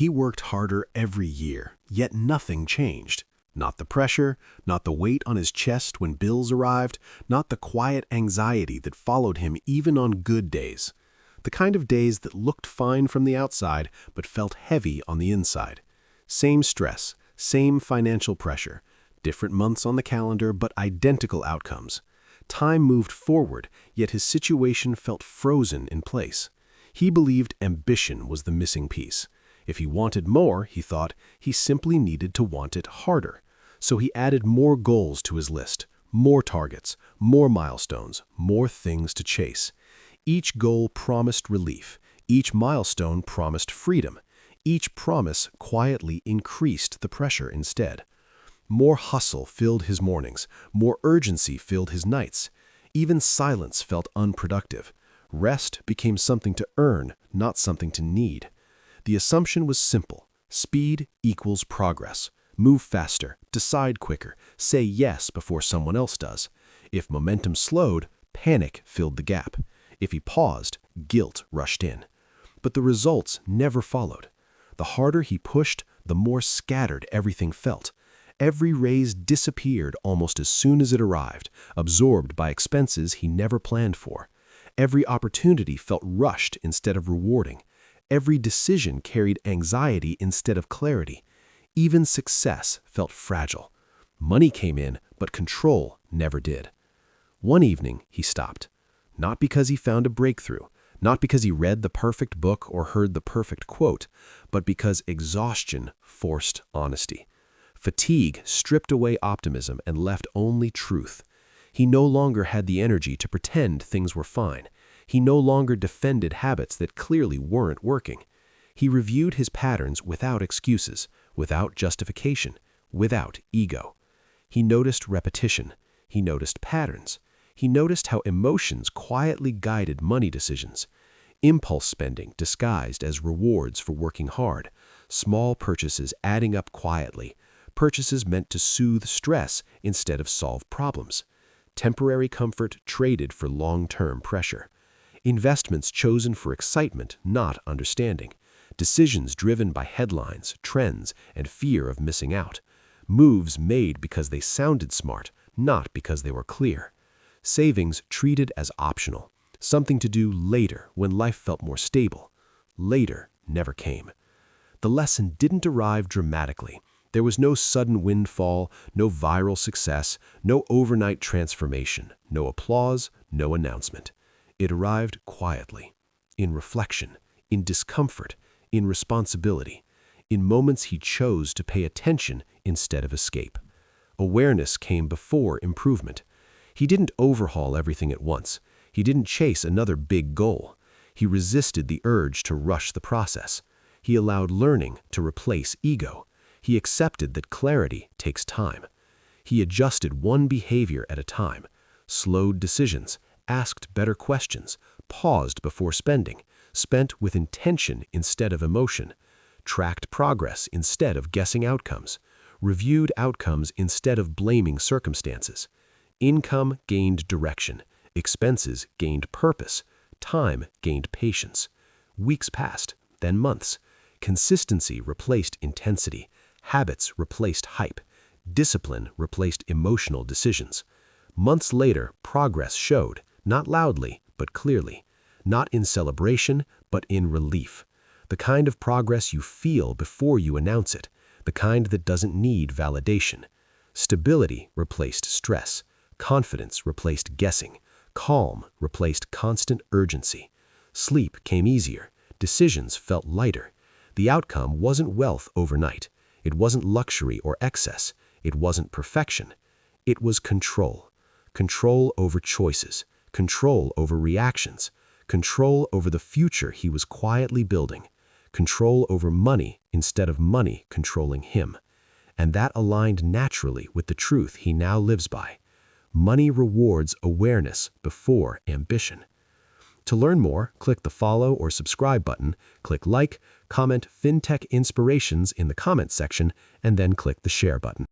He worked harder every year, yet nothing changed. Not the pressure, not the weight on his chest when bills arrived, not the quiet anxiety that followed him even on good days. The kind of days that looked fine from the outside but felt heavy on the inside. Same stress, same financial pressure, different months on the calendar but identical outcomes. Time moved forward, yet his situation felt frozen in place. He believed ambition was the missing piece. If he wanted more, he thought, he simply needed to want it harder. So he added more goals to his list, more targets, more milestones, more things to chase. Each goal promised relief. Each milestone promised freedom. Each promise quietly increased the pressure instead. More hustle filled his mornings. More urgency filled his nights. Even silence felt unproductive. Rest became something to earn, not something to need. The assumption was simple. Speed equals progress. Move faster, decide quicker, say yes before someone else does. If momentum slowed, panic filled the gap. If he paused, guilt rushed in. But the results never followed. The harder he pushed, the more scattered everything felt. Every raise disappeared almost as soon as it arrived, absorbed by expenses he never planned for. Every opportunity felt rushed instead of rewarding. Every decision carried anxiety instead of clarity. Even success felt fragile. Money came in, but control never did. One evening, he stopped. Not because he found a breakthrough, not because he read the perfect book or heard the perfect quote, but because exhaustion forced honesty. Fatigue stripped away optimism and left only truth. He no longer had the energy to pretend things were fine. He no longer defended habits that clearly weren't working. He reviewed his patterns without excuses, without justification, without ego. He noticed repetition. He noticed patterns. He noticed how emotions quietly guided money decisions. Impulse spending disguised as rewards for working hard. Small purchases adding up quietly. Purchases meant to soothe stress instead of solve problems. Temporary comfort traded for long-term pressure. Investments chosen for excitement, not understanding. Decisions driven by headlines, trends, and fear of missing out. Moves made because they sounded smart, not because they were clear. Savings treated as optional, something to do later when life felt more stable. Later never came. The lesson didn't arrive dramatically. There was no sudden windfall, no viral success, no overnight transformation, no applause, no announcement. It arrived quietly, in reflection, in discomfort, in responsibility, in moments he chose to pay attention instead of escape. Awareness came before improvement. He didn't overhaul everything at once. He didn't chase another big goal. He resisted the urge to rush the process. He allowed learning to replace ego. He accepted that clarity takes time. He adjusted one behavior at a time, slowed decisions, asked better questions, paused before spending, spent with intention instead of emotion, tracked progress instead of guessing outcomes, reviewed outcomes instead of blaming circumstances. Income gained direction, expenses gained purpose, time gained patience. Weeks passed, then months. Consistency replaced intensity, habits replaced hype, discipline replaced emotional decisions. Months later, progress showed, not loudly, but clearly. Not in celebration, but in relief. The kind of progress you feel before you announce it. The kind that doesn't need validation. Stability replaced stress. Confidence replaced guessing. Calm replaced constant urgency. Sleep came easier. Decisions felt lighter. The outcome wasn't wealth overnight. It wasn't luxury or excess. It wasn't perfection. It was control. Control over choices. Control over reactions. Control over the future he was quietly building. Control over money instead of money controlling him. And that aligned naturally with the truth he now lives by. Money rewards awareness before ambition. To learn more, click the follow or subscribe button, click like, comment FinTech Inspirations in the comment section, and then click the share button.